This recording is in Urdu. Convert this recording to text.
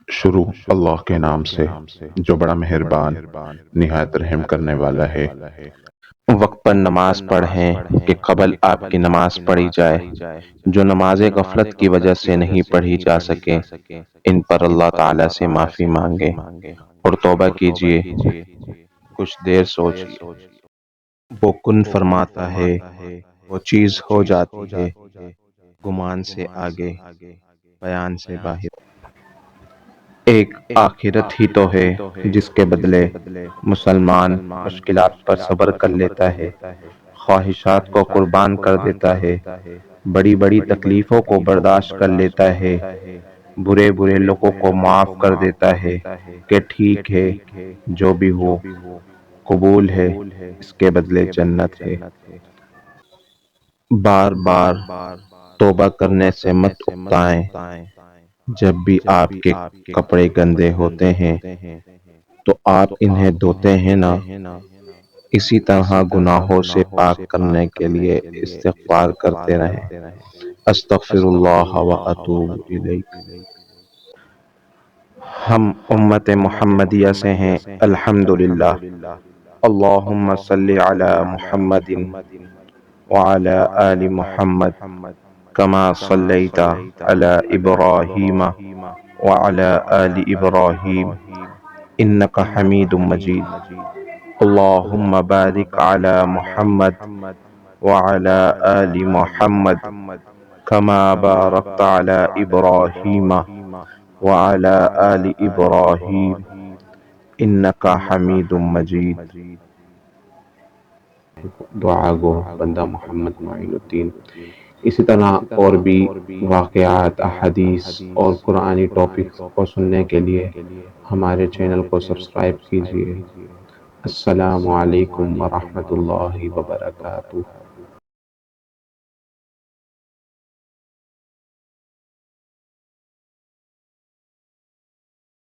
شروع اللہ کے نام سے جو بڑا مہربان نہایت رحم کرنے والا ہے۔ وقت پر نماز پڑھیں کہ قبل آپ کی نماز پڑھی جائے۔ جو نماز غفلت کی وجہ سے نہیں پڑھی جا سکے ان پر اللہ تعالیٰ سے معافی مانگے اور توبہ کیجیے، کچھ دیر سوچیے۔ وہ کن فرماتا ہے، وہ چیز ہو جاتی ہے، گمان سے آگے، بیان سے باہر۔ ایک آخرت ہی تو ہے جس کے بدلے مسلمان مشکلات پر صبر کر لیتا ہے، خواہشات کو قربان کر دیتا ہے، بڑی بڑی تکلیفوں کو برداشت کر لیتا ہے، برے برے لوگوں کو معاف کر دیتا ہے کہ ٹھیک ہے جو بھی ہو قبول ہے، اس کے بدلے جنت ہے۔ بار بار توبہ کرنے سے مت اکتائیں۔ جب بھی آپ کے کپڑے گندے ہوتے ہیں تو آپ انہیں دھوتے ہیں نا، اسی طرح گناہوں سے پاک کرنے کے لیے استغفار کرتے رہیں۔ استغفر اللہ و اتوب الیہ۔ ہم امت محمدیہ سے ہیں الحمدللہ۔ اللہم صلی علی محمد وعلی آل محمد کما صلیت علی ابراہیم وعلی آل ابراہیم انک حمید مجید۔ اللہم بارک علی محمد وعلی آل محمد کما بارکت علی ابراہیم وعلی آل ابراہیم انک حمید مجید۔ دعا گو بندہ محمد معین الدین۔ اسی طرح اور بھی واقعات، احادیث اور قرآنی ٹاپکس کو سننے کے لیے ہمارے چینل کو سبسکرائب کیجیے۔ السلام علیکم ورحمۃ اللہ وبرکاتہ۔